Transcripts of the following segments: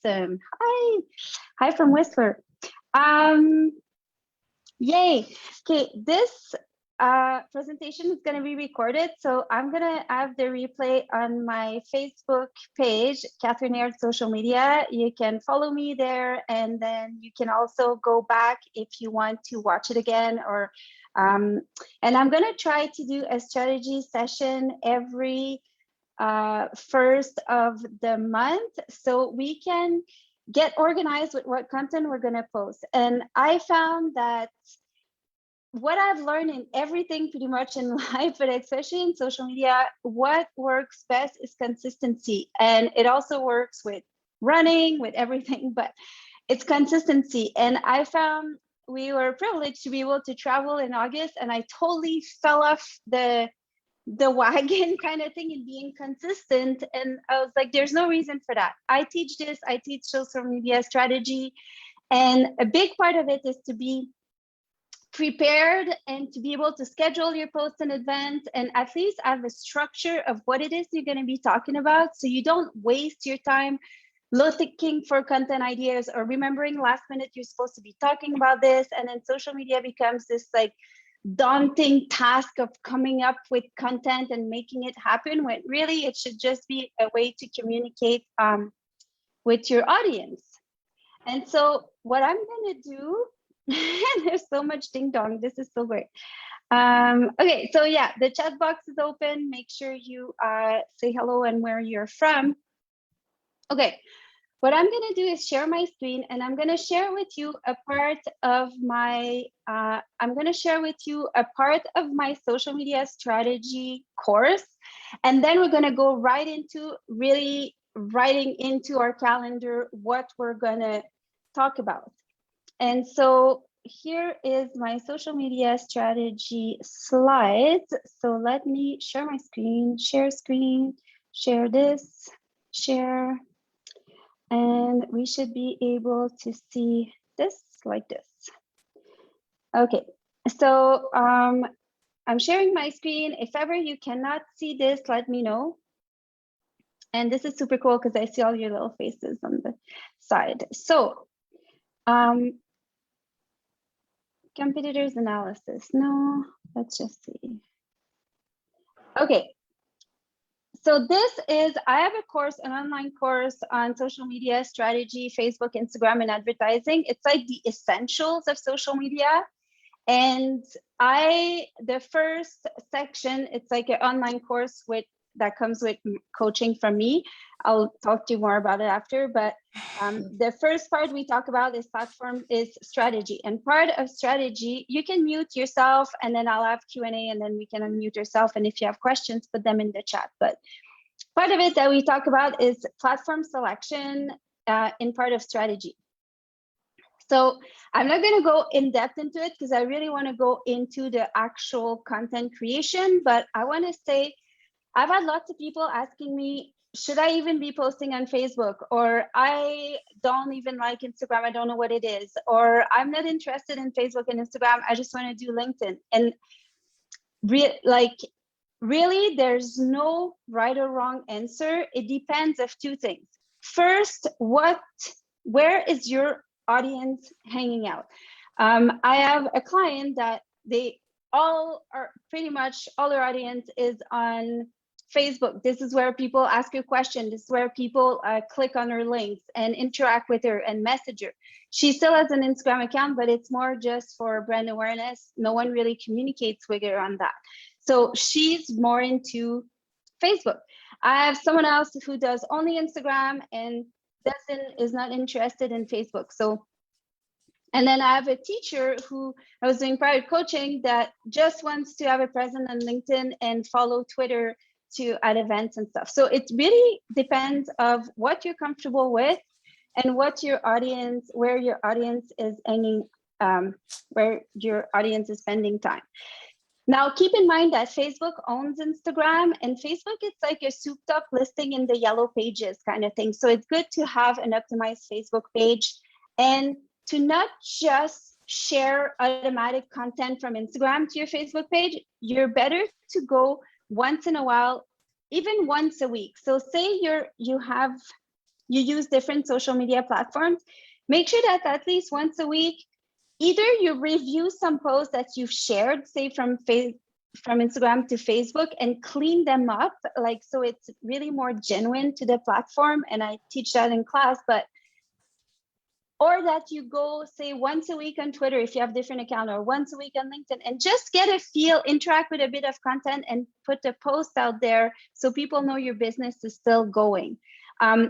Awesome. Hi from Whistler. Yay. Okay, this presentation is going to be recorded, so I'm going to have the replay on my Facebook page, Catherine Aird Social Media. You can follow me there, and then you can also go back if you want to watch it again. Or and I'm going to try to do a strategy session every first of the month, so we can get organized with what content we're going to post. And I found that what I've learned in everything pretty much in life, but especially in social media, what works best is consistency. And it also works with running, with everything, but it's consistency. And I found we were privileged to be able to travel in August, and I totally fell off the wagon kind of thing in being consistent. And I was like, there's no reason for that. I teach this, I teach social media strategy. And a big part of it is to be prepared and to be able to schedule your posts in advance and at least have a structure of what it is you're going to be talking about, so you don't waste your time looking for content ideas or remembering last minute you're supposed to be talking about this. And then social media becomes this like daunting task of coming up with content and making it happen, when really it should just be a way to communicate with your audience. And so what I'm going to do, there's so much ding dong, this is so great. Okay, so yeah, the chat box is open. Make sure you say hello and where you're from. Okay, what I'm going to do is share my screen, and I'm going to share with you a part of my social media strategy course. And then we're going to go right into really writing into our calendar what we're going to talk about. And so here is my social media strategy slides. So let me share my screen, share this, share. And we should be able to see this like this. Okay, so I'm sharing my screen. If ever you cannot see this, let me know. And this is super cool because I see all your little faces on the side. So competitors analysis, no, let's just see. Okay. So this is, I have a course, an online course on social media strategy, Facebook, Instagram, and advertising. It's like the essentials of social media. And the first section, it's like an online course that comes with coaching from me. I'll talk to you more about it after, but the first part we talk about is platform is strategy. And part of strategy, you can mute yourself, and then I'll have Q&A, and then we can unmute yourself. And if you have questions, put them in the chat. But part of it that we talk about is platform selection in part of strategy. So I'm not going to go in depth into it because I really want to go into the actual content creation, but I want to say, I've had lots of people asking me, should I even be posting on Facebook? Or I don't even like Instagram, I don't know what it is. Or I'm not interested in Facebook and Instagram, I just want to do LinkedIn. And really, there's no right or wrong answer. It depends of two things. First, where is your audience hanging out? I have a client that pretty much all their audience is on Facebook. This is where people ask a question. This is where people click on her links and interact with her and message her. She still has an Instagram account, but it's more just for brand awareness. No one really communicates with her on that. So she's more into Facebook. I have someone else who does only Instagram and is not interested in Facebook. So, and then I have a teacher who I was doing private coaching that just wants to have a presence on LinkedIn and follow Twitter at events and stuff. So it really depends of what you're comfortable with and where your audience is hanging, where your audience is spending time. Now, keep in mind that Facebook owns Instagram, and Facebook is like a souped up listing in the yellow pages kind of thing. So it's good to have an optimized Facebook page and to not just share automatic content from Instagram to your Facebook page. You're better to go once in a while, even once a week. So say you use different social media platforms, make sure that at least once a week, either you review some posts that you've shared, say from Instagram to Facebook, and clean them up, like, so it's really more genuine to the platform. And I teach that in class, or that you go, say, once a week on Twitter if you have different account, or once a week on LinkedIn, and just get a feel, interact with a bit of content and put a post out there so people know your business is still going.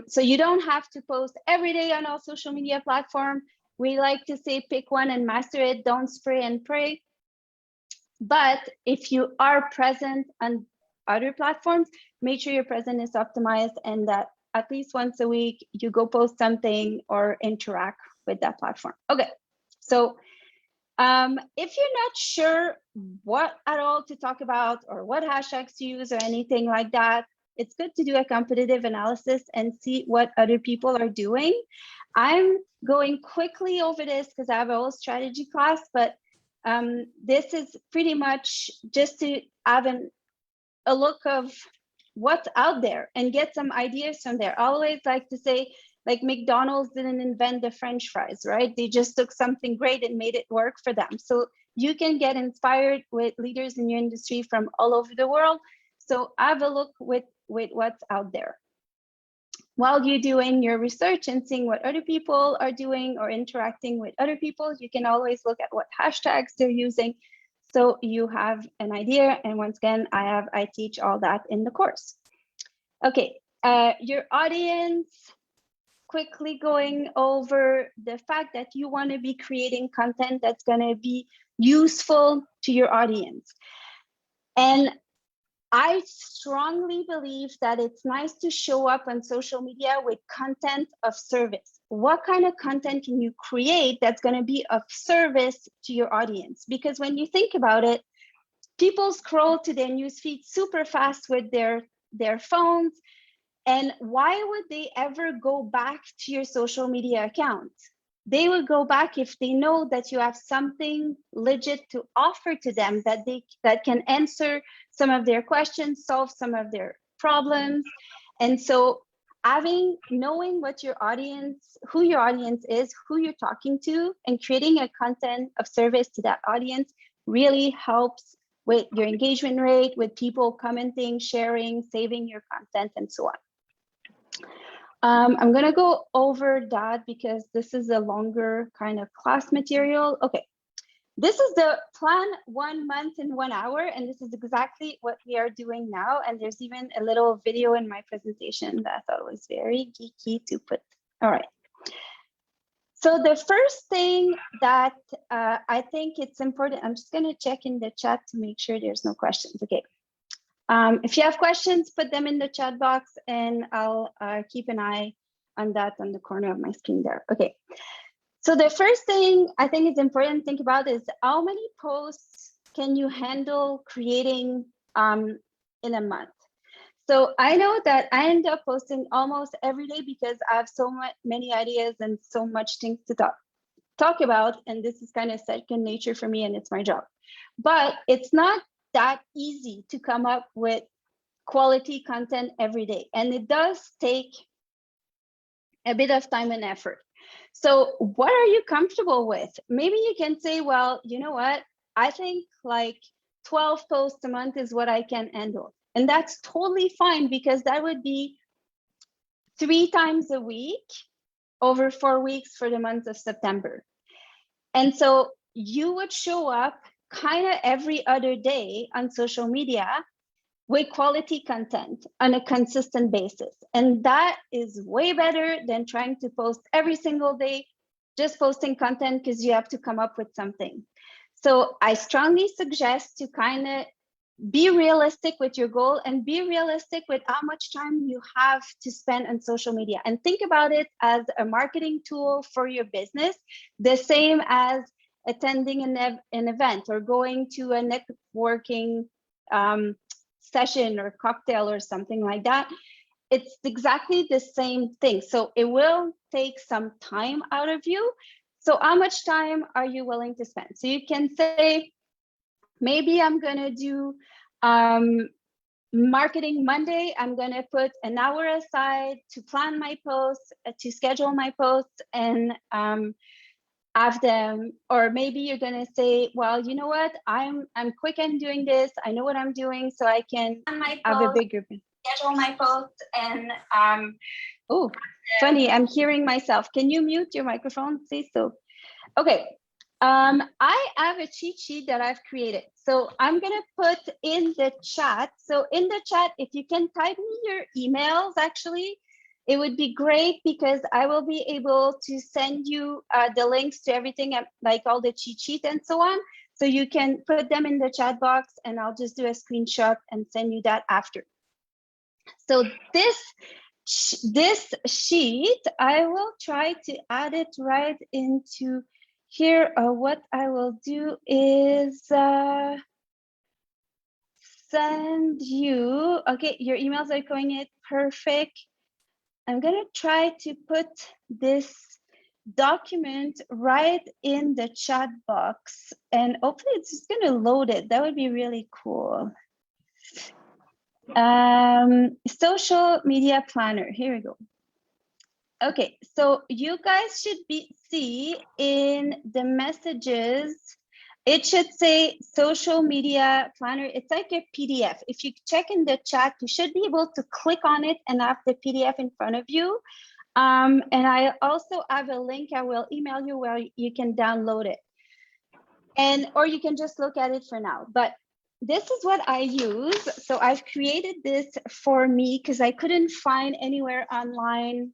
So you don't have to post every day on all social media platforms. We like to say pick one and master it, don't spray and pray. But if you are present on other platforms, make sure your presence is optimized, and that at least once a week you go post something or interact with that platform. Okay, so if you're not sure what at all to talk about or what hashtags to use or anything like that, it's good to do a competitive analysis and see what other people are doing. I'm going quickly over this because I have a whole strategy class, but this is pretty much just to have a look of what's out there and get some ideas from there. I always like to say, like, McDonald's didn't invent the French fries, right? They just took something great and made it work for them. So you can get inspired with leaders in your industry from all over the world. So have a look with what's out there. While you're doing your research and seeing what other people are doing or interacting with other people, you can always look at what hashtags they're using, so you have an idea. And once again, I teach all that in the course. Okay, your audience, quickly going over the fact that you want to be creating content that's going to be useful to your audience. And I strongly believe that it's nice to show up on social media with content of service. What kind of content can you create that's going to be of service to your audience? Because when you think about it, people scroll to their newsfeed super fast with their phones. And why would they ever go back to your social media account? They would go back if they know that you have something legit to offer to them, that can answer some of their questions, solve some of their problems. And so knowing what your audience, who your audience is, who you're talking to, and creating a content of service to that audience really helps with your engagement rate, with people commenting, sharing, saving your content, and so on. I'm going to go over that because this is a longer kind of class material. Okay, this is the plan 1 month in 1 hour, and this is exactly what we are doing now. And there's even a little video in my presentation that I thought was very geeky to put. All right. So the first thing that I think it's important, I'm just going to check in the chat to make sure there's no questions. Okay. If you have questions, put them in the chat box, and I'll keep an eye on that on the corner of my screen there. Okay, so the first thing I think it's important to think about is how many posts can you handle creating in a month? So I know that I end up posting almost every day because I have so many ideas and so much things to talk about, and this is kind of second nature for me, and it's my job. But it's not that easy to come up with quality content every day. And it does take a bit of time and effort. So what are you comfortable with? Maybe you can say, well, you know what? I think like 12 posts a month is what I can handle. And that's totally fine, because that would be 3 times a week over 4 weeks for the month of September. And so you would show up kind of every other day on social media with quality content on a consistent basis. And that is way better than trying to post every single day, just posting content because you have to come up with something. So I strongly suggest to kind of be realistic with your goal and be realistic with how much time you have to spend on social media, and think about it as a marketing tool for your business, the same as attending an event or going to a networking session or cocktail or something like that. It's exactly the same thing. So it will take some time out of you. So how much time are you willing to spend? So you can say, maybe I'm going to do Marketing Monday, I'm going to put an hour aside to plan my posts, to schedule my posts, and have them. Or maybe you're going to say, well, you know what, I'm quick in doing this, I know what I'm doing, so I can have a big group, schedule my posts, and oh, funny, I'm hearing myself. Can you mute your microphone, please? So okay, I have a cheat sheet that I've created. So I'm going to put in the chat. So in the chat, if you can type me your emails, actually, it would be great, because I will be able to send you the links to everything, like all the cheat sheet and so on. So you can put them in the chat box, and I'll just do a screenshot and send you that after. So this sheet, I will try to add it right into here. What I will do is send you, okay, your emails are going in, perfect. I'm gonna try to put this document right in the chat box, and hopefully it's just gonna load it. That would be really cool. Social media planner, here we go. Okay, so you guys should see in the messages, it should say social media planner. It's like a PDF. If you check in the chat, you should be able to click on it and have the PDF in front of you. And I also have a link I will email you where you can download it. Or you can just look at it for now. But this is what I use. So I've created this for me because I couldn't find anywhere online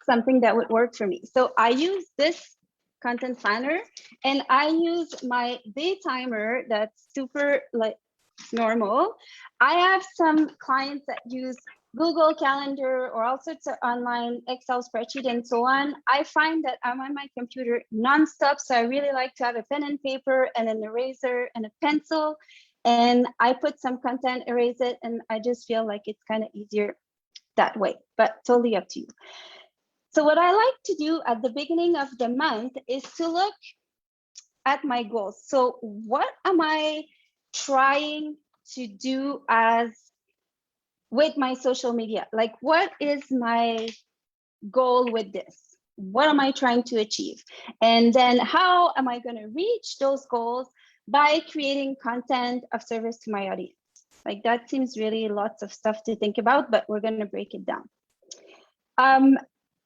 something that would work for me. So I use this content planner, and I use my day timer that's super like normal. I have some clients that use Google Calendar or all sorts of online Excel spreadsheet and so on. I find that I'm on my computer nonstop, so I really like to have a pen and paper and an eraser and a pencil, and I put some content, erase it, and I just feel like it's kind of easier that way, but totally up to you. So what I like to do at the beginning of the month is to look at my goals. So what am I trying to do with my social media? Like, what is my goal with this? What am I trying to achieve? And then how am I going to reach those goals? By creating content of service to my audience. Like, that seems really lots of stuff to think about, but we're going to break it down.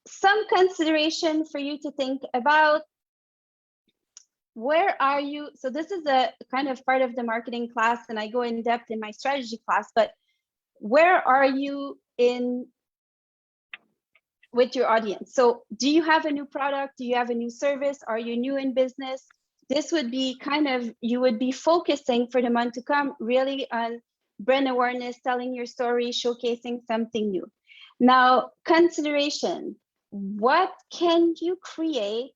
Some consideration for you to think about: where are you? So this is a kind of part of the marketing class, and I go in depth in my strategy class, but where are you with your audience? So do you have a new product? Do you have a new service? Are you new in business? This would be kind of, you would be focusing for the month to come really on brand awareness, telling your story, showcasing something new. Now, consideration: what can you create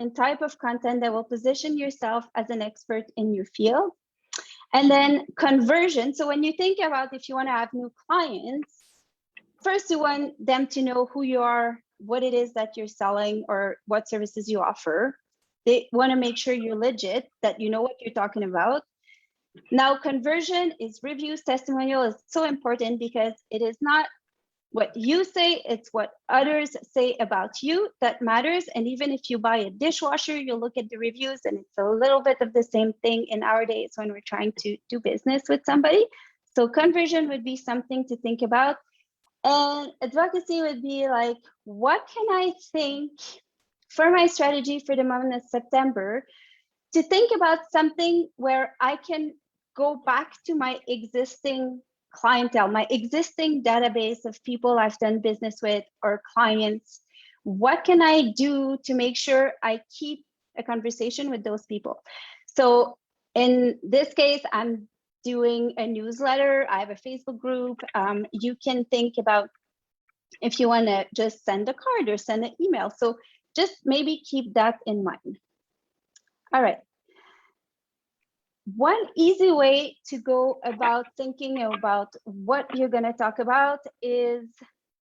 and type of content that will position yourself as an expert in your field? And then conversion. So when you think about if you want to have new clients, first you want them to know who you are, what it is that you're selling, or what services you offer. They want to make sure you're legit, that you know what you're talking about. Now, conversion is reviews, testimonial is so important, because it is not what you say, it's what others say about you that matters. And even if you buy a dishwasher, you look at the reviews, and it's a little bit of the same thing in our days when we're trying to do business with somebody. So conversion would be something to think about. And advocacy would be like, what can I think for my strategy for the month of September, to think about something where I can go back to my existing clientele, my existing database of people I've done business with, or clients. What can I do to make sure I keep a conversation with those people? So in this case, I'm doing a newsletter. I have a Facebook group. You can think about if you want to just send a card or send an email. So just maybe keep that in mind. All right. One easy way to go about thinking about what you're going to talk about is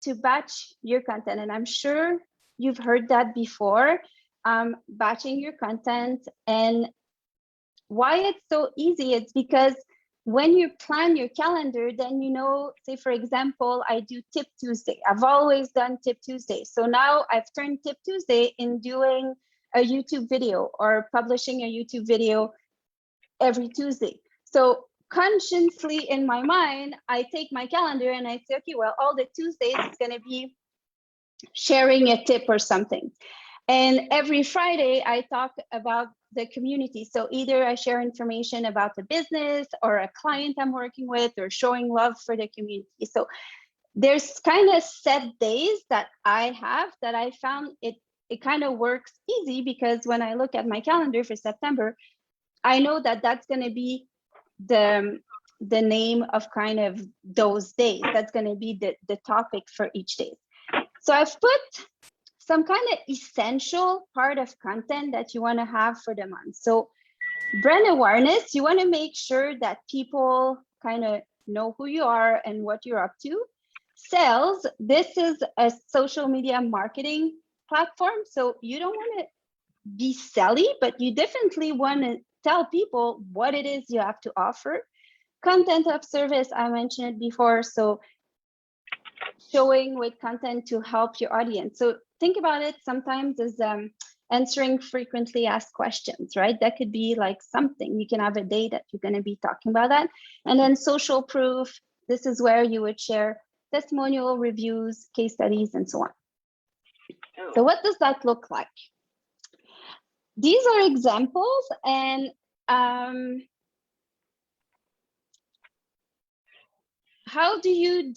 to batch your content. And I'm sure you've heard that before, batching your content. And why it's so easy, it's because when you plan your calendar, then you know, say for example, I do Tip Tuesday. I've always done Tip Tuesday. So now I've turned Tip Tuesday in doing a YouTube video or publishing a YouTube video every Tuesday. So consciously in my mind, I take my calendar and I say, okay, well, all the Tuesdays is going to be sharing a tip or something. And every Friday, I talk about the community. So either I share information about the business or a client I'm working with, or showing love for the community. So there's kind of set days that I have that I found it kind of works easy, because when I look at my calendar for September, I know that that's going to be the name of kind of those days. That's going to be the topic for each day. So I've put some kind of essential part of content that you want to have for the month. So brand awareness, you want to make sure that people kind of know who you are and what you're up to. Sales, this is a social media marketing platform. So you don't want to be selly, but you definitely want to tell people what it is you have to offer. Content of service, I mentioned it before. So showing with content to help your audience. So think about it sometimes as answering frequently asked questions, right? That could be like something. You can have a day that you're going to be talking about that. And then social proof, this is where you would share testimonial, reviews, case studies, and so on. So what does that look like? These are examples, and how do you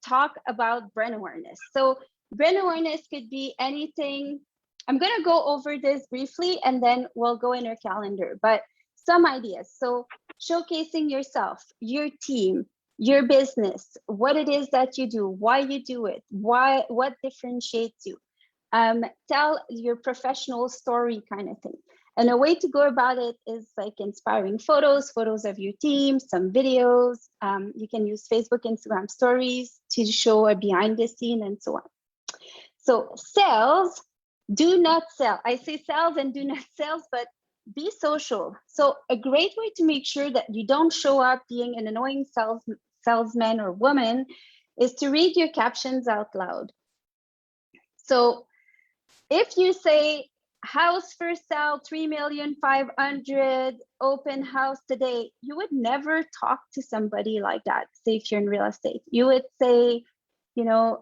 talk about brand awareness? So brand awareness could be anything. I'm going to go over this briefly and then we'll go in your calendar, but some ideas. So showcasing yourself, your team, your business, what it is that you do, why you do it, what differentiates you. Tell your professional story kind of thing. And a way to go about it is like inspiring photos of your team, some videos. You can use Facebook, Instagram stories to show a behind the scene and so on. So sales, do not sell. I say sales and do not sales, but be social. So a great way to make sure that you don't show up being an annoying salesman or woman is to read your captions out loud. So if you say, house for sale, 3,500,000, open house today, you would never talk to somebody like that. Say if you're in real estate, you would say, you know,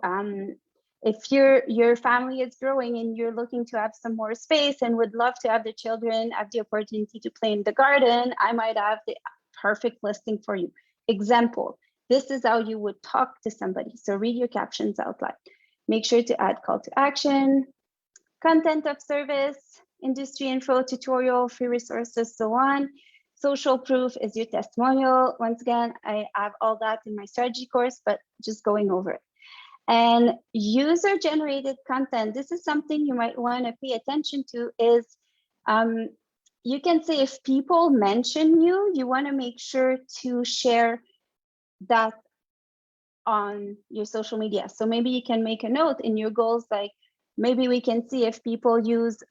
if your family is growing and you're looking to have some more space and would love to have the children have the opportunity to play in the garden, I might have the perfect listing for you. Example, this is how you would talk to somebody. So read your captions out loud. Make sure to add call to action, content of service, industry info, tutorial, free resources, so on. Social proof is your testimonial. Once again, I have all that in my strategy course, but just going over it. And user-generated content, this is something you might want to pay attention to, is you can say if people mention you, you want to make sure to share that on your social media. So maybe you can make a note in your goals, like, maybe we can see if people use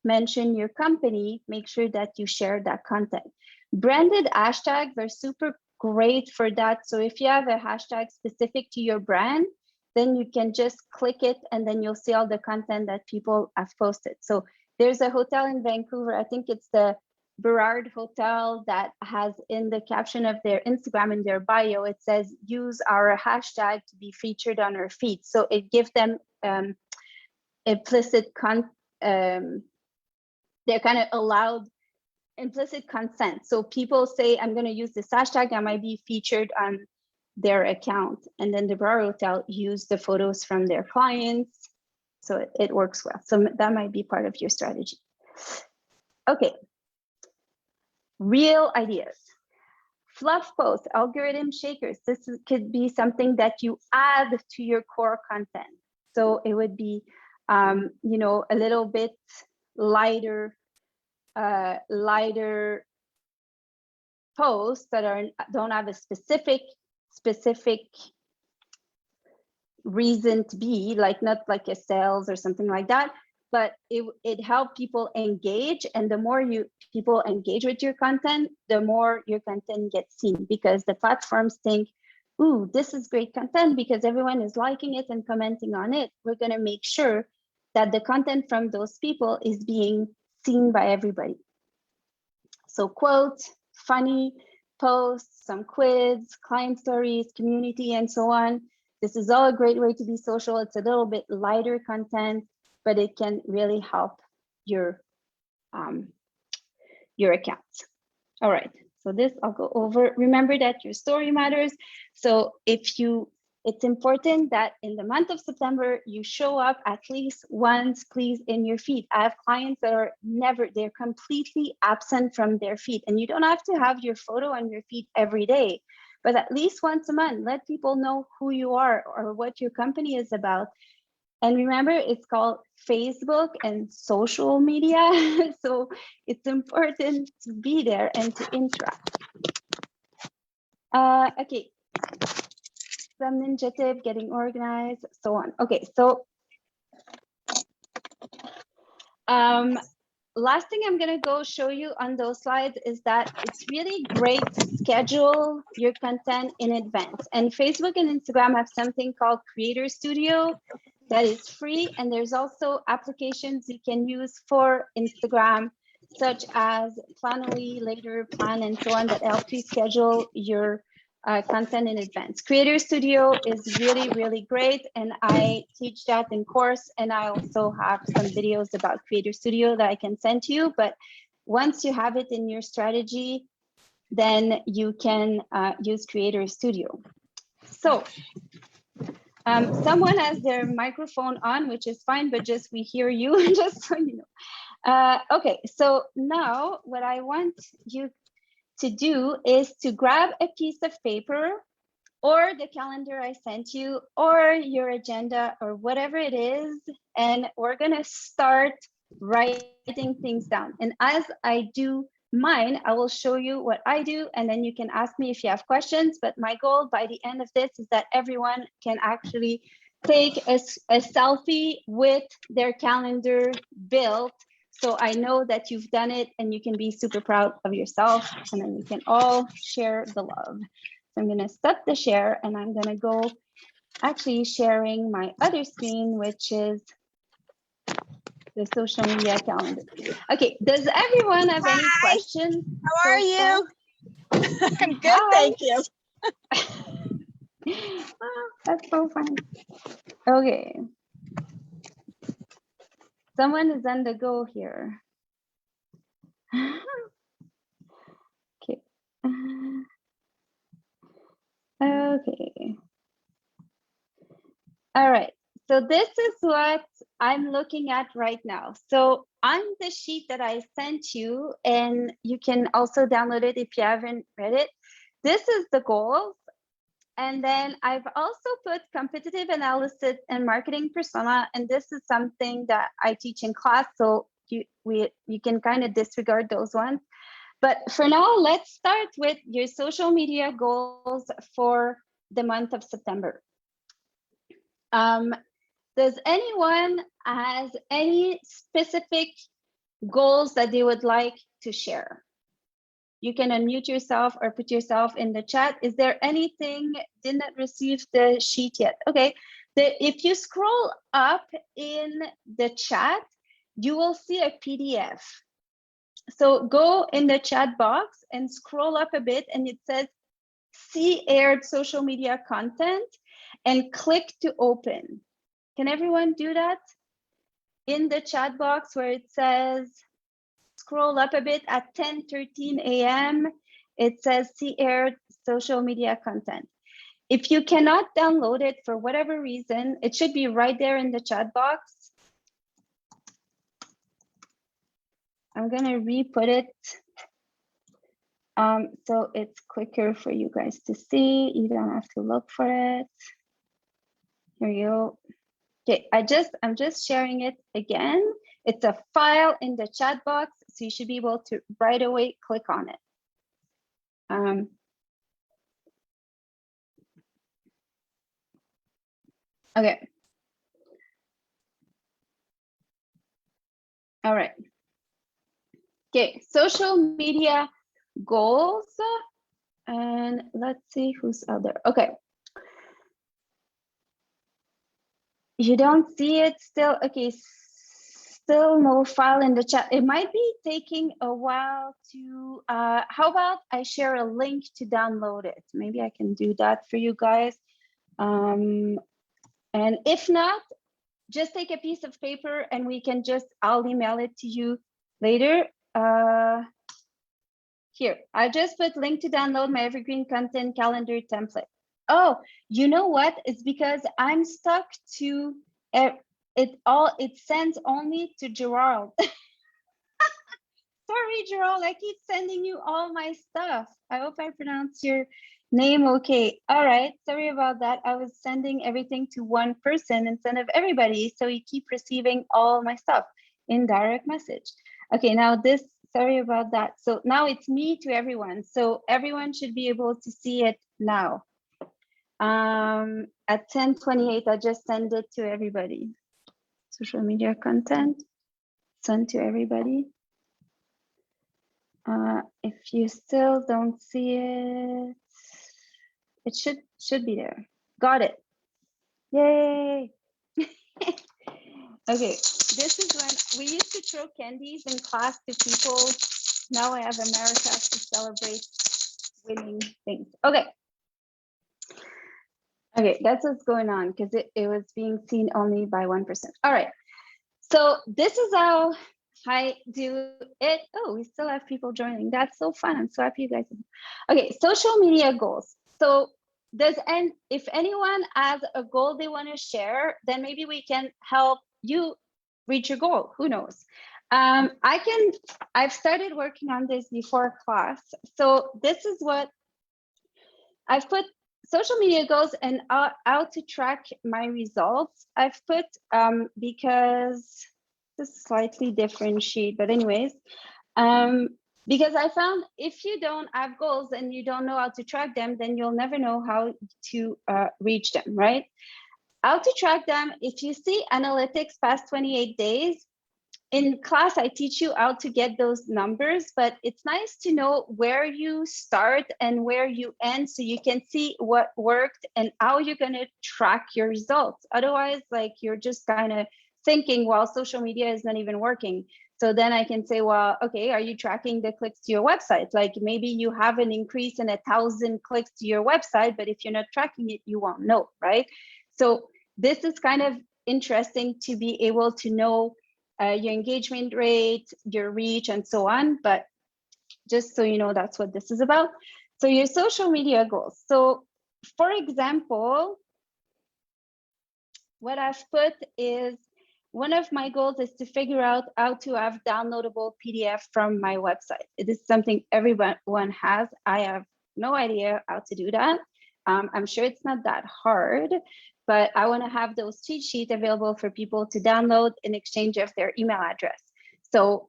mention your company, make sure that you share that content. Branded hashtags are super great for that. So if you have a hashtag specific to your brand, then you can just click it and then you'll see all the content that people have posted. So there's a hotel in Vancouver, I think it's the Burrard Hotel, that has in the caption of their Instagram, in their bio, it says, use our hashtag to be featured on our feed. So it gives them implicit they're kind of allowed implicit consent. So people say, I'm going to use this hashtag, I might be featured on their account. And then the Burrard Hotel use the photos from their clients. So it works well. So that might be part of your strategy. Okay. Real ideas. Fluff posts, algorithm shakers. This could be something that you add to your core content. So it would be, you know, a little bit lighter posts that don't have a specific reason to be, like not like a sales or something like that, but it helped people engage. And the more people engage with your content, the more your content gets seen, because the platforms think, ooh, this is great content because everyone is liking it and commenting on it. We're going to make sure that the content from those people is being seen by everybody. So quotes, funny posts, some quiz, client stories, community, and so on. This is all a great way to be social. It's a little bit lighter content, but it can really help your accounts. All right, so this I'll go over. Remember that your story matters. So it's important that in the month of September, you show up at least once, please, in your feed. I have clients that are they're completely absent from their feed, and you don't have to have your photo on your feed every day, but at least once a month, let people know who you are or what your company is about. And remember, it's called Facebook and social media. So it's important to be there and to interact. Okay. Some ninja tip, getting organized, so on. Okay, so last thing I'm gonna go show you on those slides is that it's really great to schedule your content in advance. And Facebook and Instagram have something called Creator Studio that is free. And there's also applications you can use for Instagram, such as Planoly, Later Plan, and so on, that help you schedule your content in advance. Creator Studio is really, really great. And I teach that in course. And I also have some videos about Creator Studio that I can send to you. But once you have it in your strategy, then you can use Creator Studio. So someone has their microphone on, which is fine, but just we hear you, just so you know. Okay, so now what I want you to do is to grab a piece of paper or the calendar I sent you or your agenda or whatever it is, and we're gonna start writing things down. And as I do mine, I will show you what I do, and then you can ask me if you have questions. But my goal by the end of this is that everyone can actually take a selfie with their calendar built, so I know that you've done it and you can be super proud of yourself, and then we can all share the love. So I'm gonna stop the share and I'm gonna go actually sharing my other screen, which is the social media calendar. Okay, does everyone have any questions? How are you? I'm good, thank you. Oh, that's so fun. Okay. Someone is on the go here. Okay. Okay. All right. So this is what I'm looking at right now. So on the sheet that I sent you, and you can also download it if you haven't read it, this is the goals. And then I've also put competitive analysis and marketing persona. And this is something that I teach in class. So you can kind of disregard those ones. But for now, let's start with your social media goals for the month of September. Does anyone has any specific goals that they would like to share? You can unmute yourself or put yourself in the chat. Is there anything? Didn't receive the sheet yet. Okay. If you scroll up in the chat, you will see a PDF. So go in the chat box and scroll up a bit, and it says see aired social media content, and click to open. Can everyone do that? In the chat box where it says, scroll up a bit at 10:13 a.m., it says see aired social media content. If you cannot download it for whatever reason, it should be right there in the chat box. I'm gonna re-put it so it's quicker for you guys to see. You don't have to look for it. Here you go. Okay, I'm just sharing it again. It's a file in the chat box, so you should be able to right away click on it. Okay. All right. Okay, social media goals. And let's see who's out there. Okay. You don't see it still. Okay, still no file in the chat. It might be taking a while to, how about I share a link to download it? Maybe I can do that for you guys. And if not, just take a piece of paper and we can just, I'll email it to you later. Here, I just put link to download my Evergreen content calendar template. Oh, you know what? It's because I'm stuck to it sends only to Gerald. Sorry, Gerald, I keep sending you all my stuff. I hope I pronounced your name okay. All right, sorry about that. I was sending everything to one person instead of everybody, so you keep receiving all my stuff in direct message. Okay, now this, sorry about that. So now it's me to everyone. So everyone should be able to see it now. At 10:28, I just send it to everybody. Social media content, send to everybody. If you still don't see it, it should be there. Got it. Yay. Okay, this is when we used to throw candies in class to people. Now I have America to celebrate winning things. Okay. Okay, that's what's going on because it was being seen only by 1%. All right. So this is how I do it. Oh, we still have people joining. That's so fun. I'm so happy you guys. Okay, social media goals. So if anyone has a goal they want to share, then maybe we can help you reach your goal. Who knows? I've started working on this before class. So this is what I've put social media goals and how to track my results. I've put because this is slightly different sheet, but anyways, because I found if you don't have goals and you don't know how to track them, then you'll never know how to reach them, right? How to track them, if you see analytics past 28 days, in class, I teach you how to get those numbers, but it's nice to know where you start and where you end so you can see what worked and how you're going to track your results. Otherwise, like you're just kind of thinking, well, social media is not even working. So then I can say, well, okay, are you tracking the clicks to your website? Like maybe you have an increase in 1,000 clicks to your website, but if you're not tracking it, you won't know, right? So this is kind of interesting to be able to know your engagement rate, your reach, and so on. But just so you know, that's what this is about. So your social media goals. So for example, what I've put is one of my goals is to figure out how to have downloadable PDF from my website. It is something everyone has. I have no idea how to do that. I'm sure it's not that hard, but I want to have those cheat sheets available for people to download in exchange of their email address. So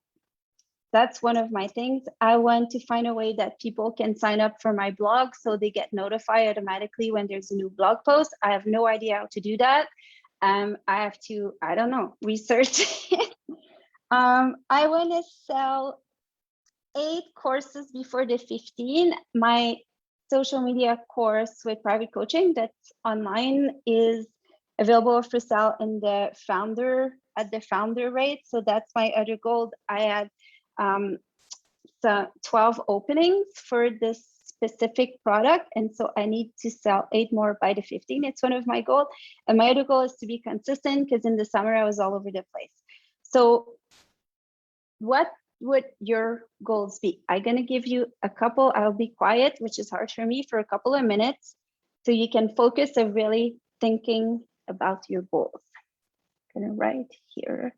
that's one of my things. I want to find a way that people can sign up for my blog so they get notified automatically when there's a new blog post. I have no idea how to do that. I have to, I don't know, research it. I want to sell 8 courses before the 15. My social media course with private coaching that's online is available for sale in the founder rate. So that's my other goal. I had the 12 openings for this specific product. And so I need to sell 8 more by the 15. It's one of my goals. And my other goal is to be consistent because in the summer I was all over the place. So what would your goals be? I'm going to give you a couple. I'll be quiet, which is hard for me, for a couple of minutes so you can focus on really thinking about your goals. I'm going to write here.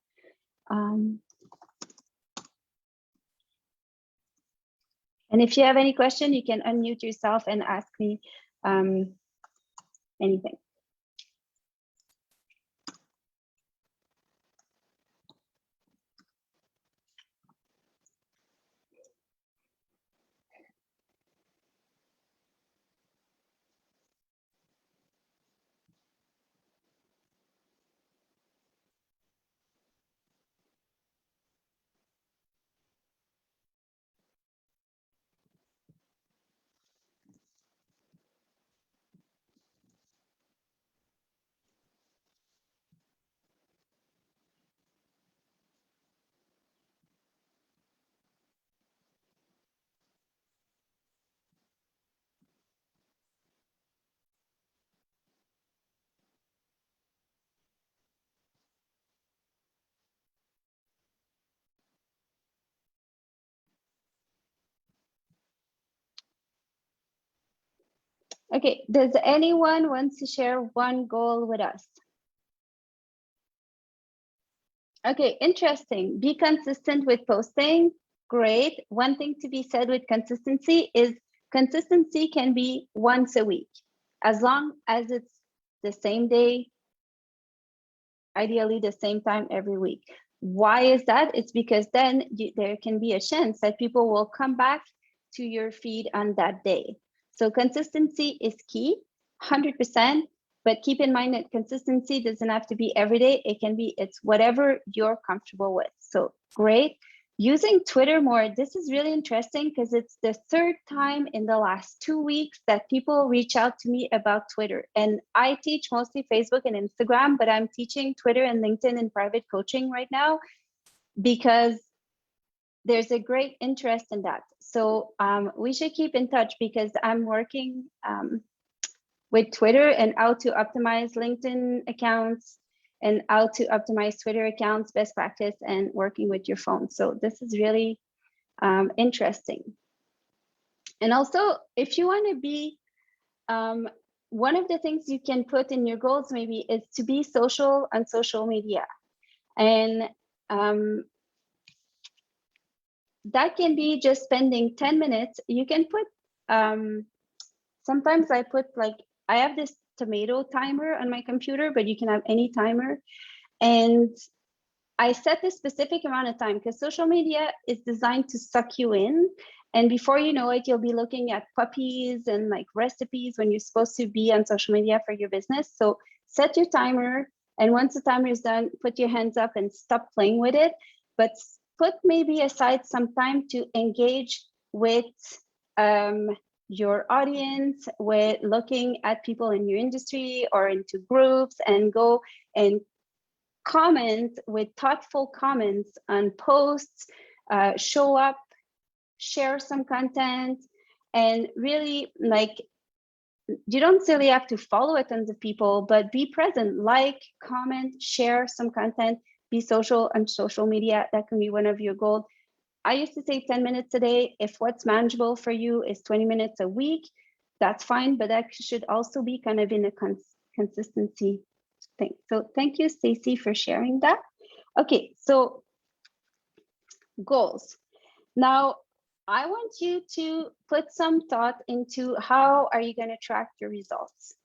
And if you have any question, you can unmute yourself and ask me anything. Okay, does anyone want to share one goal with us? Okay, interesting. Be consistent with posting. Great. One thing to be said with consistency is consistency can be once a week, as long as it's the same day, ideally the same time every week. Why is that? It's because then there can be a chance that people will come back to your feed on that day. So consistency is key, 100%. But keep in mind that consistency doesn't have to be every day. It's whatever you're comfortable with. So great. Using Twitter more, this is really interesting because it's the third time in the last 2 weeks that people reach out to me about Twitter. And I teach mostly Facebook and Instagram, but I'm teaching Twitter and LinkedIn in private coaching right now because there's a great interest in that. So we should keep in touch because I'm working with Twitter and how to optimize LinkedIn accounts and how to optimize Twitter accounts, best practice, and working with your phone. So this is really interesting. And also, if you want to be, one of the things you can put in your goals maybe is to be social on social media. And that can be just spending 10 minutes. You can put, sometimes I put like, I have this tomato timer on my computer, but you can have any timer. And I set a specific amount of time because social media is designed to suck you in. And before you know it, you'll be looking at puppies and like recipes when you're supposed to be on social media for your business. So set your timer. And once the timer is done, put your hands up and stop playing with it. But put maybe aside some time to engage with your audience, with looking at people in your industry or into groups, and go and comment with thoughtful comments on posts, show up, share some content, and really like, you don't really have to follow a tons of people, but be present, like, comment, share some content, be social on social media. That can be one of your goals. I used to say 10 minutes a day. If what's manageable for you is 20 minutes a week, that's fine, but that should also be kind of in a consistency thing. So thank you, Stacy, for sharing that. Okay, so goals. Now, I want you to put some thought into how are you going to track your results.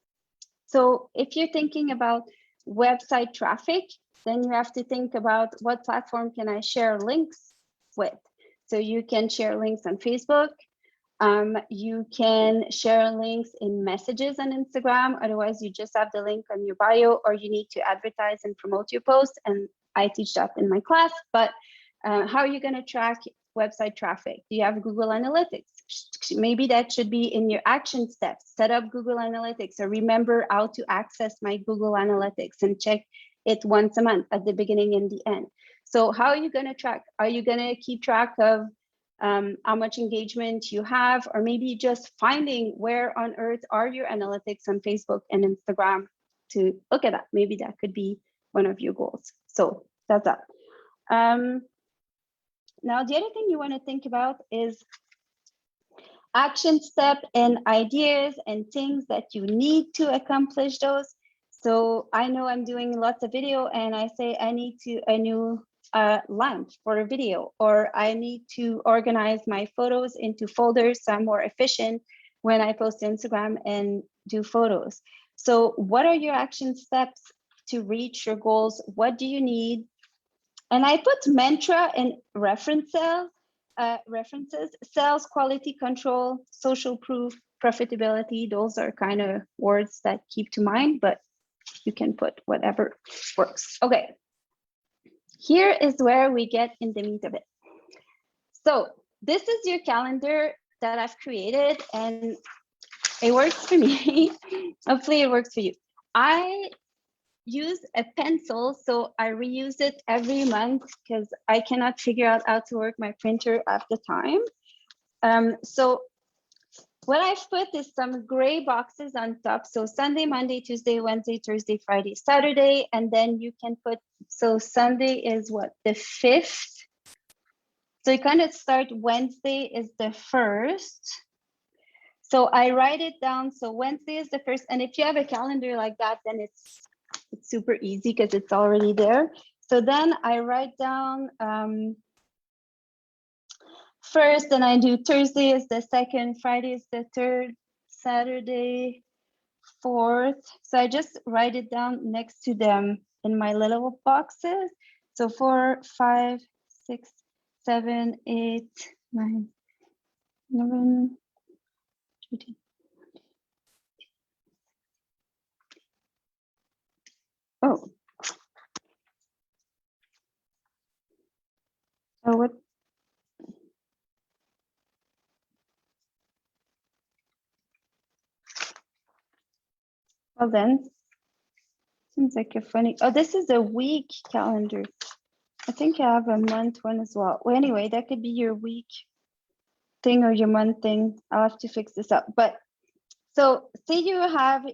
So if you're thinking about website traffic, then you have to think about what platform can I share links with. So you can share links on Facebook. You can share links in messages on Instagram. Otherwise, you just have the link on your bio, or you need to advertise and promote your post. And I teach that in my class. But how are you going to track website traffic? Do you have Google Analytics? Maybe that should be in your action steps. Set up Google Analytics, or remember how to access my Google Analytics and check it once a month at the beginning and the end. So how are you going to track? Are you going to keep track of how much engagement you have, or maybe just finding where on earth are your analytics on Facebook and Instagram to look at that? Maybe that could be one of your goals. So that's that. Now, the other thing you want to think about is action step and ideas and things that you need to accomplish those. So I know I'm doing lots of video and I say I need a new lamp for a video, or I need to organize my photos into folders so I'm more efficient when I post to Instagram and do photos. So what are your action steps to reach your goals? What do you need? And I put mantra and references, sales, quality control, social proof, profitability. Those are kind of words that keep to mind, but you can put whatever works. Okay, here is where we get in the meat of it. So this is your calendar that I've created, and it works for me. Hopefully it works for you. I use a pencil, so I reuse it every month because I cannot figure out how to work my printer at the time. So what I've put is some gray boxes on top. So Sunday, Monday, Tuesday, Wednesday, Thursday, Friday, Saturday, and then you can put, so Sunday is what, the 5th. So you kind of start, Wednesday is the 1st. So I write it down. So Wednesday is the first, and if you have a calendar like that, then it's super easy because it's already there. So then I write down first, and I do Thursday is the second, Friday is the third, Saturday, fourth. So I just write it down next to them in my little boxes. So 4, 5, 6, 7, 8, 9, 11, 13. Oh. Oh, what? Well then, seems like a funny. Oh, this is a week calendar. I think I have a month one as well. Well, anyway, that could be your week thing or your month thing. I'll have to fix this up. But so say you have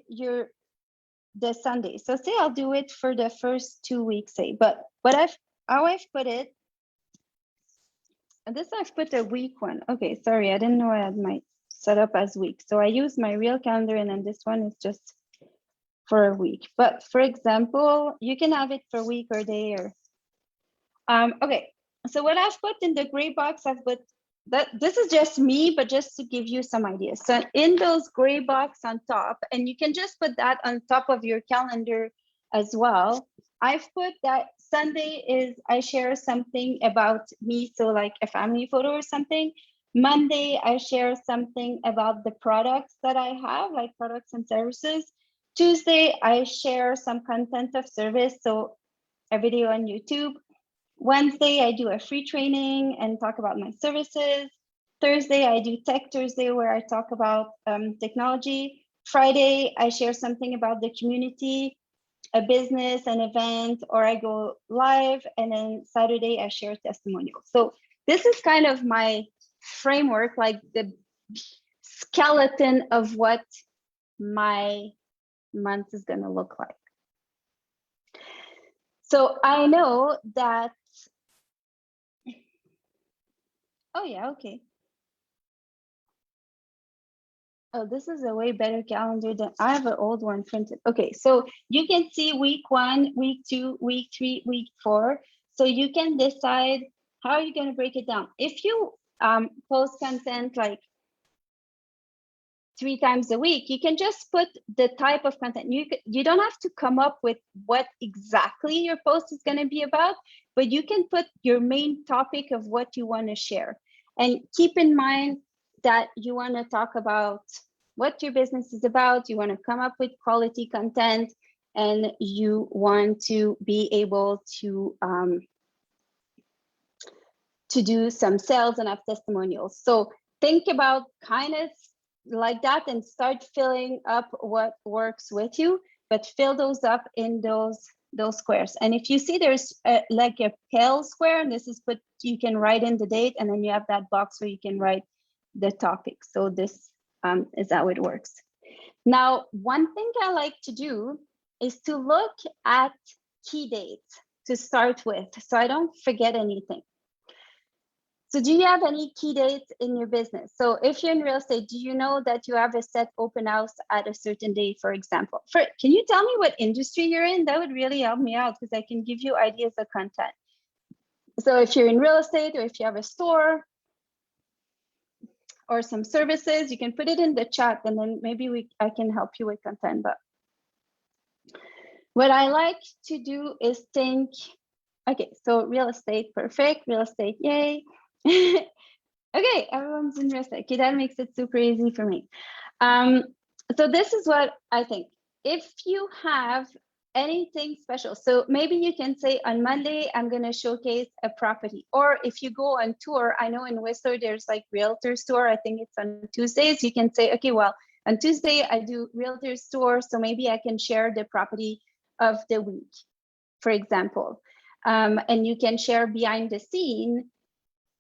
the Sunday. So say I'll do it for the first 2 weeks, say. But how I've put it, and this I've put a week one. Okay, sorry, I didn't know I had my set up as week. So I use my real calendar, and then this one is just for a week. But for example, you can have it for week or day or okay. So what I've put in the gray box, I've put that this is just me, but just to give you some ideas. So in those gray box on top, and you can just put that on top of your calendar as well. I've put that Sunday is I share something about me, so like a family photo or something. Monday, I share something about the products that I have, like products and services. Tuesday, I share some content of service, so a video on YouTube. Wednesday, I do a free training and talk about my services. Thursday, I do Tech Thursday, where I talk about technology. Friday, I share something about the community, a business, an event, or I go live. And then Saturday, I share testimonials. So this is kind of my framework, like the skeleton of what my month is going to look like. So I know that, oh yeah, okay. Oh, this is a way better calendar than I have an old one printed. Okay, so you can see week 1, week 2, week 3, week 4. So you can decide how you're going to break it down. If you post content like 3 times a week, you can just put the type of content. You don't have to come up with what exactly your post is going to be about, but you can put your main topic of what you want to share. And keep in mind that you want to talk about what your business is about. You want to come up with quality content, and you want to be able to do some sales and have testimonials. So think about kind of like that and start filling up what works with you, but fill those up in those squares. And if you see there's like a pale square, and this is put, you can write in the date, and then you have that box where you can write the topic. So this is how it works. Now, one thing I like to do is to look at key dates to start with, so I don't forget anything. So do you have any key dates in your business? So if you're in real estate, do you know that you have a set open house at a certain day, for example? Can you tell me what industry you're in? That would really help me out, because I can give you ideas of content. So if you're in real estate, or if you have a store or some services, you can put it in the chat, and then maybe I can help you with content. But what I like to do is think, okay, so real estate, perfect. Real estate, yay. Okay, everyone's in real estate. Okay, that makes it super easy for me. So this is what I think. If you have anything special, so maybe you can say on Monday, I'm going to showcase a property. Or if you go on tour, I know in Whistler, there's like realtors tour. I think it's on Tuesdays. You can say, okay, well, on Tuesday, I do realtors tour. So maybe I can share the property of the week, for example. And you can share behind the scene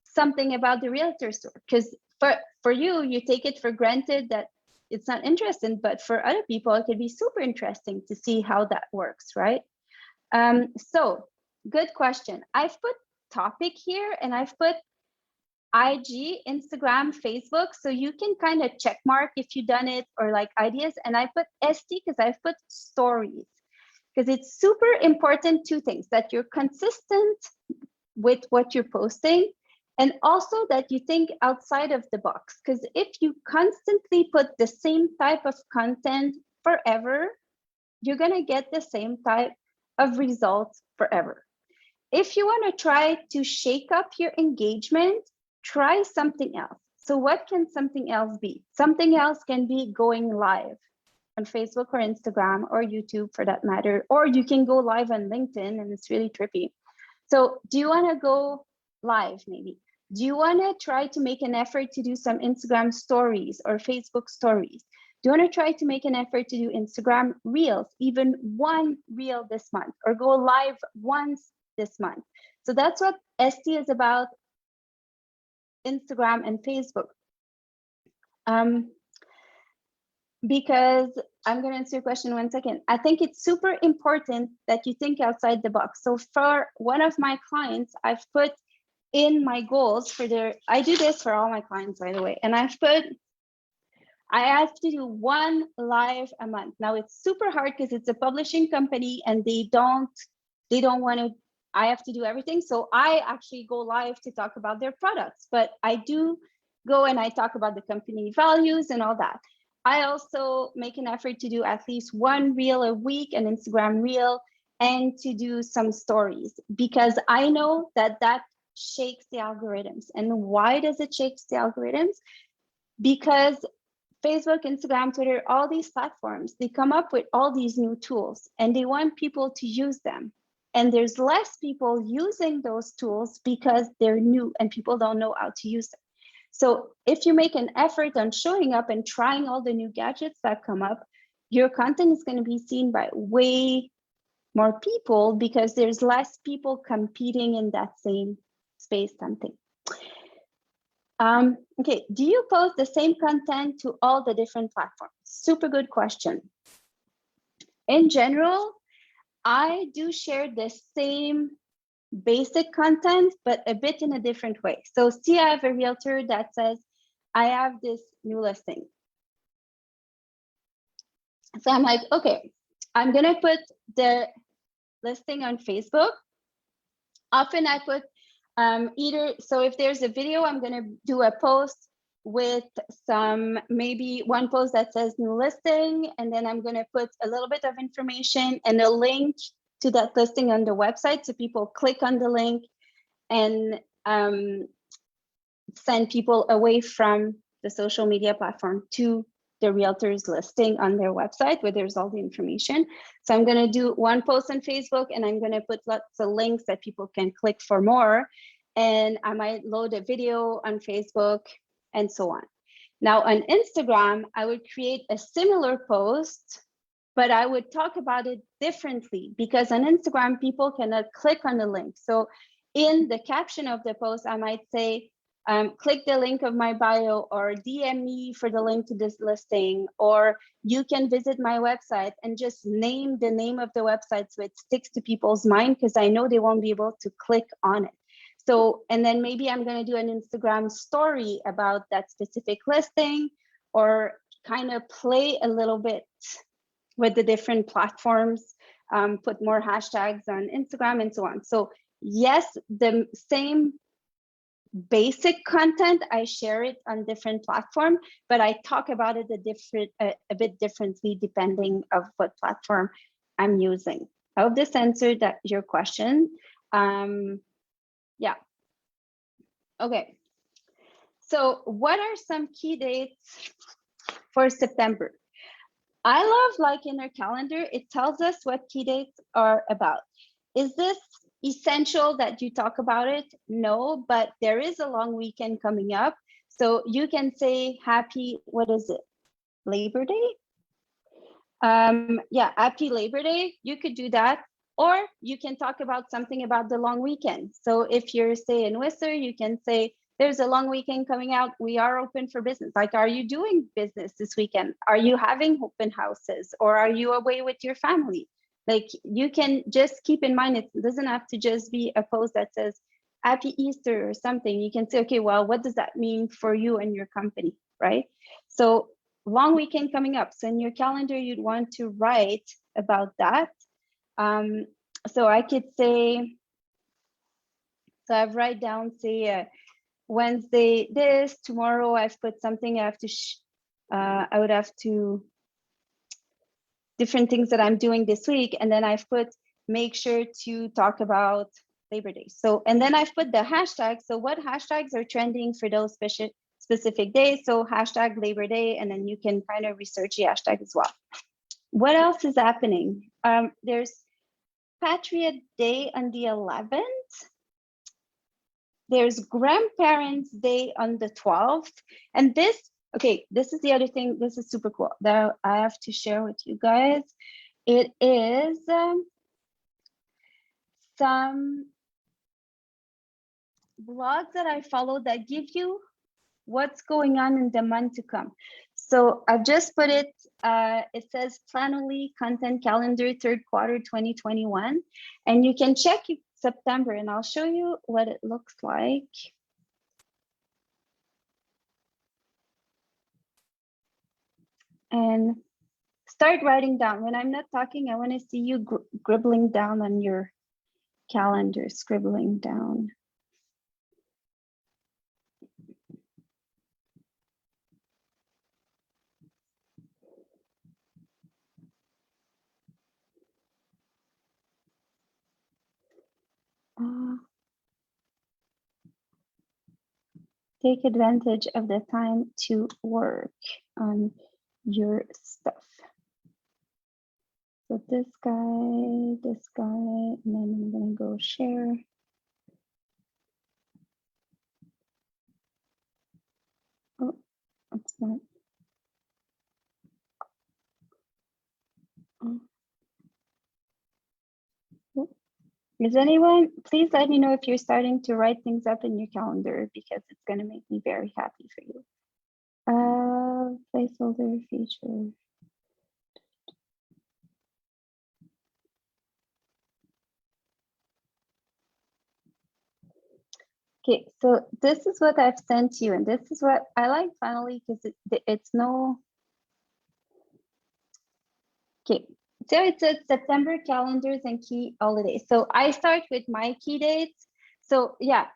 something about the realtor store, because for you, you take it for granted that it's not interesting, but for other people, it could be super interesting to see how that works, right? So good question. I've put topic here, and I've put IG, Instagram, Facebook. So you can kind of check mark if you've done it or like ideas. And I put ST because I've put stories, because it's super important, two things, that you're consistent with what you're posting, and also that you think outside of the box. Because if you constantly put the same type of content forever, you're going to get the same type of results forever. If you want to try to shake up your engagement, try something else. So what can something else be? Something else can be going live on Facebook or Instagram or YouTube for that matter, or you can go live on LinkedIn, and it's really trippy. So do you want to go live maybe? Do you want to try to make an effort to do some Instagram stories or Facebook stories? Do you want to try to make an effort to do Instagram reels, even one reel this month, or go live once this month? So that's what ST is about, Instagram and Facebook. Because I'm going to answer your question in 1 second. I think it's super important that you think outside the box. So for one of my clients, I've put in my goals for their, I do this for all my clients, by the way, and I've put, I have to do 1 live a month. Now it's super hard because it's a publishing company and they don't want to, I have to do everything. So I actually go live to talk about their products, but I do go and I talk about the company values and all that. I also make an effort to do at least 1 reel a week, an Instagram reel, and to do some stories, because I know that that shakes the algorithms. And why does it shake the algorithms? Because Facebook, Instagram, Twitter, all these platforms, they come up with all these new tools and they want people to use them. And there's less people using those tools because they're new and people don't know how to use them. So if you make an effort on showing up and trying all the new gadgets that come up, your content is going to be seen by way more people because there's less people competing in that same space, something. Okay, do you post the same content to all the different platforms? Super good question. In general, I do share the same basic content, but a bit in a different way. So see, I have a realtor that says, I have this new listing. So I'm like, okay, I'm gonna put the listing on Facebook. Often I put either, so if there's a video, I'm gonna do a post with some, maybe one post that says new listing, and then I'm gonna put a little bit of information and a link to that listing on the website, so people click on the link and send people away from the social media platform to the realtor's listing on their website where there's all the information. So I'm going to do one post on Facebook and I'm going to put lots of links that people can click for more. And I might load a video on Facebook and so on. Now on Instagram, I would create a similar post, but I would talk about it differently because on Instagram, people cannot click on the link. So in the caption of the post, I might say, click the link of my bio or DM me for the link to this listing, or you can visit my website, and just name the name of the website so it sticks to people's mind because I know they won't be able to click on it. So, and then maybe I'm going to do an Instagram story about that specific listing, or kind of play a little bit with the different platforms, put more hashtags on Instagram and so on. So yes, the same basic content, I share it on different platforms, but I talk about it a bit differently depending of what platform I'm using. I hope this answered your question. Yeah. Okay. So what are some key dates for September? I love like in our calendar, it tells us what key dates are about. Is this essential that you talk about it? No, but there is a long weekend coming up. So you can say happy, what is it? Labor Day? Yeah, happy Labor Day. You could do that. Or you can talk about something about the long weekend. So if you're say in Whistler, you can say, there's a long weekend coming out. We are open for business. Like, are you doing business this weekend? Are you having open houses, or are you away with your family? Like, you can just keep in mind, it doesn't have to just be a post that says Happy Easter or something, you can say, okay, well, what does that mean for you and your company, right? So long weekend coming up. So in your calendar, you'd want to write about that. So I could say, so I've write down, say, Wednesday this, tomorrow I've put something I have to, I would have to, different things that I'm doing this week. And then I've put, make sure to talk about Labor Day. So, and then I've put the hashtag. So what hashtags are trending for those specific days? So hashtag Labor Day, and then you can kind of research the hashtag as well. What else is happening? There's Patriot Day on the 11th. There's Grandparents' Day on the 12th. And this, okay, this is the other thing. This is super cool that I have to share with you guys. It is some blogs that I follow that give you what's going on in the month to come. So I've just put it, it says Planoly Content Calendar, third quarter 2021. And you can check September, and I'll show you what it looks like. And start writing down. When I'm not talking, I want to see you scribbling down on your calendar, scribbling down. Take advantage of the time to work on your stuff. So this guy, and then I'm gonna go share. Oh, it's not. Oh. Is anyone, please let me know if you're starting to write things up in your calendar, because it's gonna make me very happy for you. Placeholder feature. Okay, so this is what I've sent you, and this is what I like finally, because it's no. Okay, so it says September calendars and key holidays. So I start with my key dates. So yeah,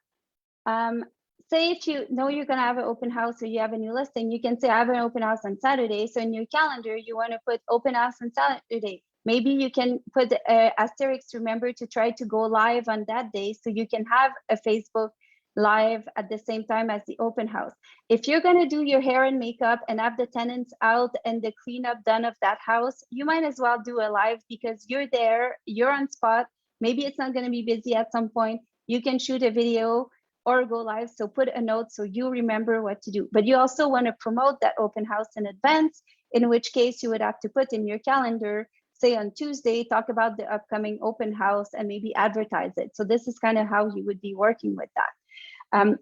say if you know you're gonna have an open house or you have a new listing, you can say I have an open house on Saturday. So in your calendar, you want to put open house on Saturday. Maybe you can put asterisk, remember to try to go live on that day, so you can have a Facebook live at the same time as the open house. If you're going to do your hair and makeup and have the tenants out and the cleanup done of that house, you might as well do a live, because you're there, you're on spot. Maybe it's not going to be busy at some point. You can shoot a video or go live. So put a note so you remember what to do. But you also want to promote that open house in advance, in which case you would have to put in your calendar, say on Tuesday, talk about the upcoming open house and maybe advertise it. So this is kind of how you would be working with that.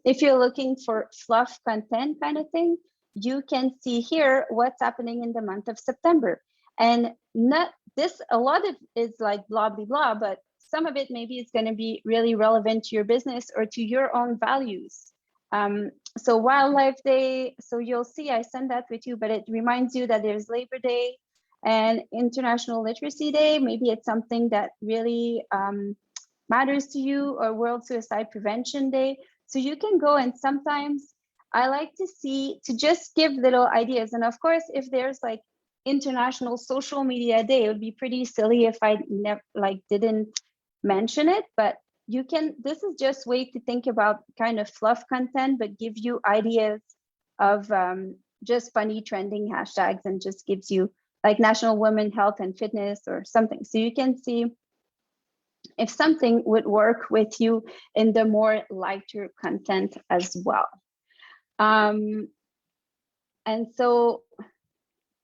If you're looking for fluff content kind of thing, you can see here what's happening in the month of September. And not this, a lot of it is like blah, blah, blah, but some of it maybe is going to be really relevant to your business or to your own values. So Wildlife Day, so you'll see I send that with you, but it reminds you that there's Labor Day and International Literacy Day. Maybe it's something that really matters to you, or World Suicide Prevention Day. So you can go, and sometimes I like to see, to just give little ideas. And of course, if there's like International Social Media Day, it would be pretty silly if I never didn't mention it, but you can, this is just way to think about kind of fluff content, but give you ideas of just funny trending hashtags, and just gives you like National Women Health and Fitness or something. So you can see if something would work with you in the more lighter content as well. And so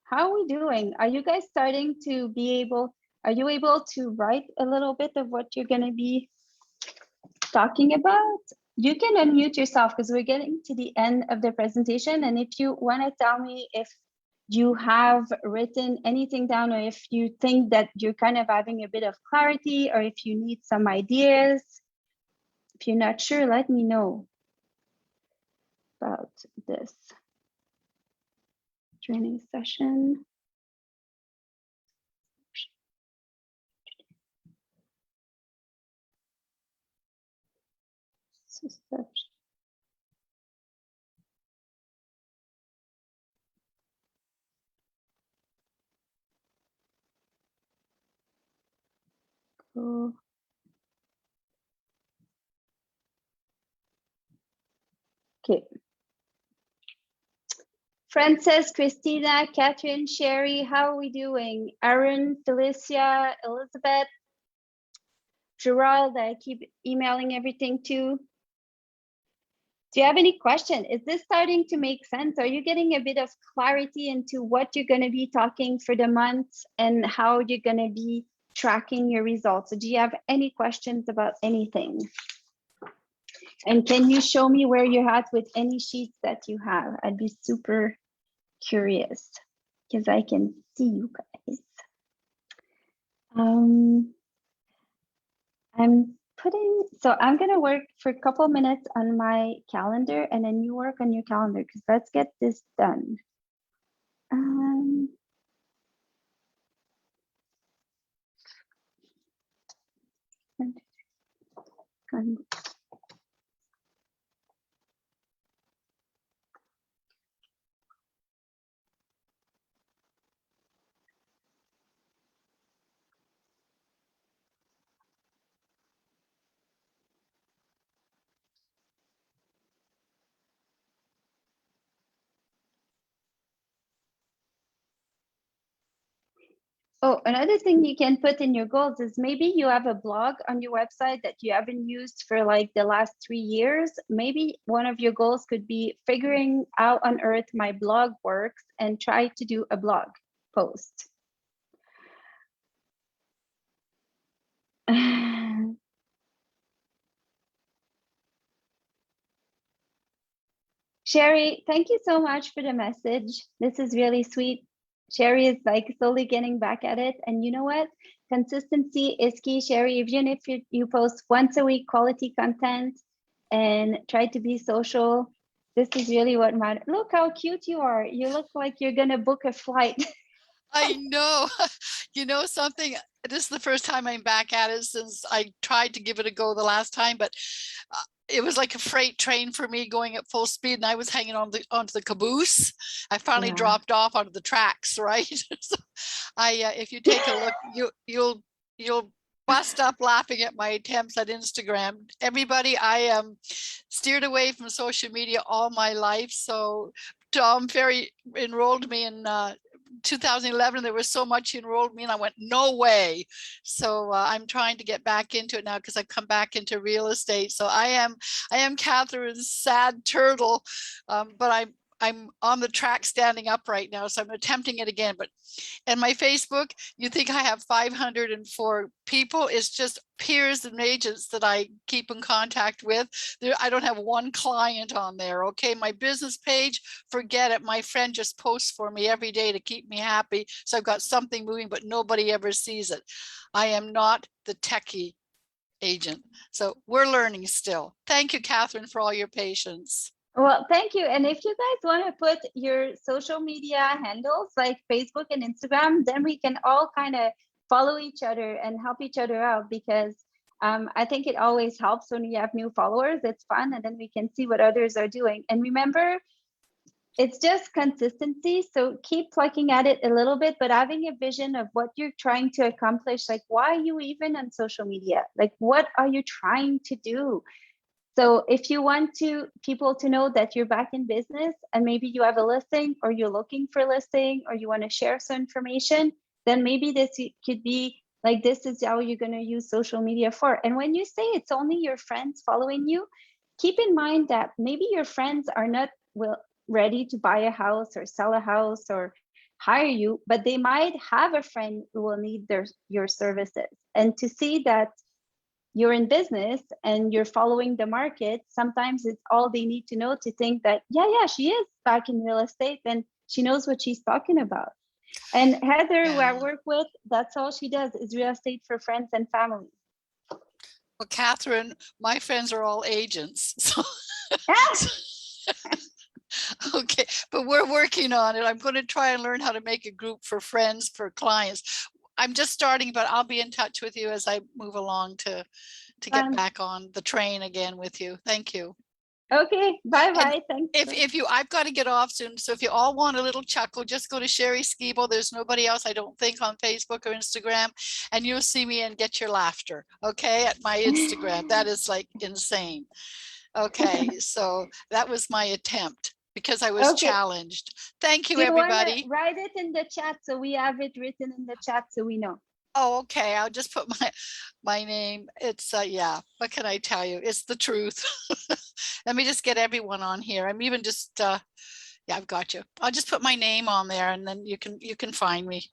how are we doing? Are you guys starting to be able, are you able to write a little bit of what you're going to be talking about? You can unmute yourself, because we're getting to the end of the presentation. And if you want to tell me if you have written anything down, or if you think that you're kind of having a bit of clarity, or if you need some ideas, If you're not sure, let me know about this training session. Cool. Okay. Frances, Christina, Catherine, Sherry, how are we doing? Aaron, Felicia, Elizabeth, Gerald, I keep emailing everything to. Do you have any question? Is this starting to make sense? Are you getting a bit of clarity into what you're going to be talking for the month and how you're going to be tracking your results? So do you have any questions about anything? And can you show me where you're at with any sheets that you have? I'd be super curious because I can see you guys. I'm going to work for a couple minutes on my calendar and then you work on your calendar because let's get this done. Oh, another thing you can put in your goals is maybe you have a blog on your website that you haven't used for like the last 3 years. Maybe one of your goals could be figuring out on earth my blog works and try to do a blog post. Sherry, thank you so much for the message. This is really sweet. Sherry is like slowly getting back at it. And you know what? Consistency is key, Sherry. Even if you post once a week quality content and try to be social, this is really what matters. Look how cute you are. You look like you're going to book a flight. I know. You know something? This is the first time I'm back at it since I tried to give it a go the last time, but it was like a freight train for me going at full speed and I was hanging on onto the caboose. I finally dropped off onto the tracks, right? So if you take a look, you'll bust up laughing at my attempts at Instagram. Everybody, I steered away from social media all my life. So Tom Ferry enrolled me in 2011. There was so much he enrolled me and I went, no way. So I'm trying to get back into it now because I've come back into real estate. So I am Catherine's sad turtle, but I'm on the track standing up right now. So I'm attempting it again. But and my Facebook, you think I have 504 people. It's just peers and agents that I keep in contact with. I don't have one client on there. Okay, my business page, forget it. My friend just posts for me every day to keep me happy. So I've got something moving, but nobody ever sees it. I am not the techie agent. So we're learning still. Thank you, Catherine, for all your patience. Well, thank you. And if you guys want to put your social media handles like Facebook and Instagram, then we can all kind of follow each other and help each other out because I think it always helps when you have new followers. It's fun and then we can see what others are doing. And remember, it's just consistency. So keep plucking at it a little bit, but having a vision of what you're trying to accomplish. Like, why are you even on social media? Like, what are you trying to do? So if you want people to know that you're back in business and maybe you have a listing or you're looking for a listing or you want to share some information, then maybe this could be like, this is how you're going to use social media for. And when you say it's only your friends following you, keep in mind that maybe your friends are not ready to buy a house or sell a house or hire you, but they might have a friend who will need your services. And to see that you're in business and you're following the market, sometimes it's all they need to know to think that, yeah, she is back in real estate and she knows what she's talking about. And Heather, who I work with, that's all she does is real estate for friends and family. Well, Catherine, my friends are all agents. So, Ah! okay, but we're working on it. I'm going to try and learn how to make a group for friends, for clients. I'm just starting, but I'll be in touch with you as I move along to get back on the train again with you. Thank you. Okay, bye-bye. Thanks. If you, I've got to get off soon. So if you all want a little chuckle, just go to Sherry Skibo. There's nobody else, I don't think, on Facebook or Instagram, and you'll see me and get your laughter. Okay, at my Instagram. That is like insane. Okay, so that was my attempt because I was challenged. Thank you, Do you want everybody. to write it in the chat so we have it written in the chat so we know? Oh, okay. I'll just put my name. It's yeah. What can I tell you? It's the truth. Let me just get everyone on here. I'm even just yeah, I've got you. I'll just put my name on there and then you can find me.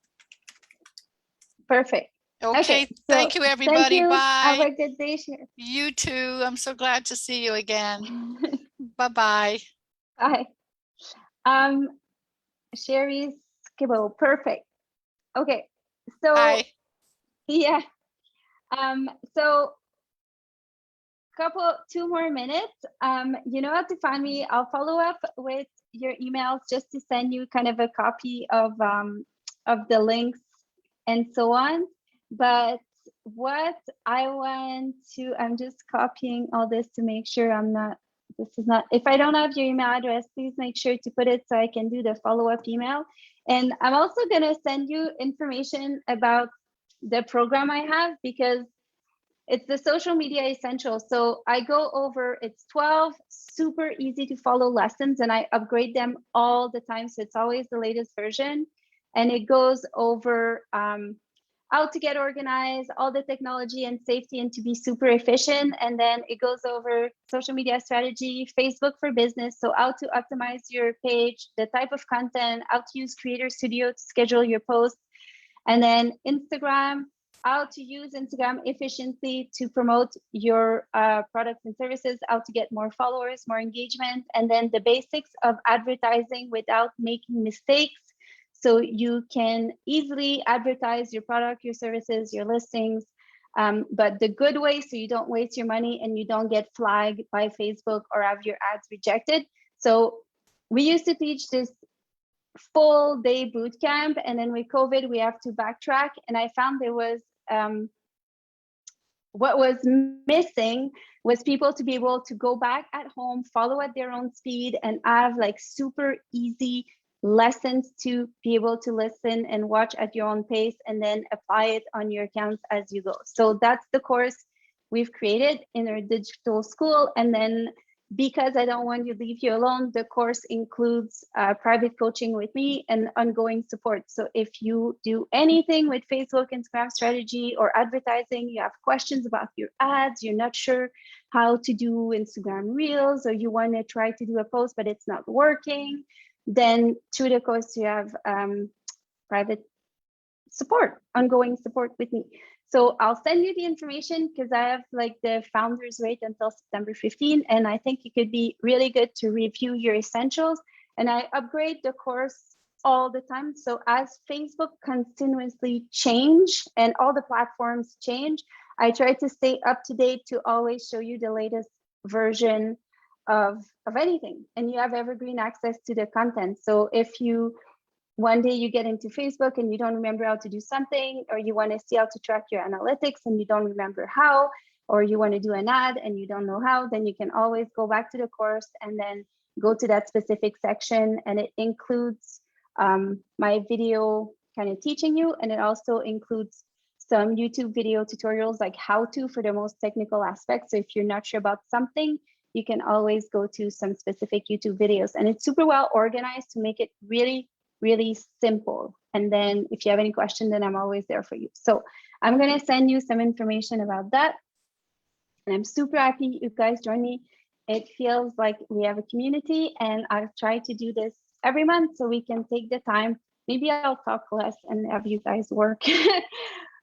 Perfect. Okay. So thank you, everybody. Thank you. Bye. Have a good day, Sherry. You too. I'm so glad to see you again. Bye-bye. Bye. Sherry Skibo. Perfect. Okay. So Bye. yeah. So two more minutes. You know how to find me. I'll follow up with your emails just to send you kind of a copy of the links and so on. But what I want to, I'm just copying all this to make sure I'm not, this is not, if I don't have your email address, please make sure to put it so I can do the follow-up email. And I'm also gonna send you information about the program I have because it's the social media essentials. So I go over, it's 12 super easy to follow lessons and I upgrade them all the time. So it's always the latest version. And it goes over how to get organized, all the technology and safety and to be super efficient. And then it goes over social media strategy, Facebook for business. So how to optimize your page, the type of content, how to use Creator Studio to schedule your posts. And then Instagram, how to use Instagram efficiently to promote your products and services, how to get more followers, more engagement, and then the basics of advertising without making mistakes. So you can easily advertise your product, your services, your listings, but the good way so you don't waste your money and you don't get flagged by Facebook or have your ads rejected. So we used to teach this full day boot camp, and then with COVID, we have to backtrack. And I found there was what was missing was people to be able to go back at home, follow at their own speed, and have like super easy lessons to be able to listen and watch at your own pace and then apply it on your accounts as you go. So that's the course we've created in our digital school. And then because I don't want to leave you alone, the course includes private coaching with me and ongoing support. So if you do anything with Facebook, Instagram strategy or advertising, you have questions about your ads, you're not sure how to do Instagram Reels, or you want to try to do a post, but it's not working, then through the course, you have private support, ongoing support with me. So I'll send you the information because I have like the founders rate until September 15. And I think it could be really good to review your essentials. And I upgrade the course all the time. So as Facebook continuously change and all the platforms change, I try to stay up to date to always show you the latest version of anything. And you have evergreen access to the content. So if you one day you get into Facebook and you don't remember how to do something, or you want to see how to track your analytics and you don't remember how, or you want to do an ad and you don't know how, then you can always go back to the course and then go to that specific section. And it includes my video kind of teaching you, and it also includes some YouTube video tutorials like how to for the most technical aspects. So if you're not sure about something, you can always go to some specific YouTube videos, and it's super well organized to make it really simple. And then if you have any question, then I'm always there for you. So I'm going to send you some information about that. And I'm super happy you guys join me. It feels like we have a community, and I'll try to do this every month so we can take the time. Maybe I'll talk less and have you guys work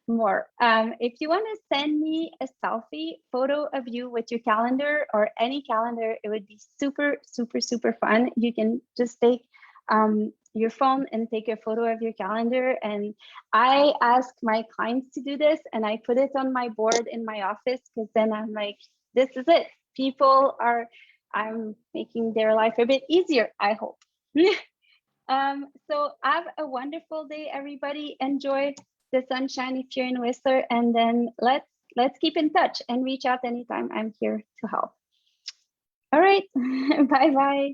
more. If you want to send me a selfie photo of you with your calendar or any calendar, it would be super fun. You can just take your phone and take a photo of your calendar. And I ask my clients to do this, and I put it on my board in my office, because then I'm like, this is it. I'm making their life a bit easier, I hope. So have a wonderful day, everybody. Enjoy the sunshine if you're in Whistler, and then let's keep in touch and reach out anytime. I'm here to help. All right, bye-bye.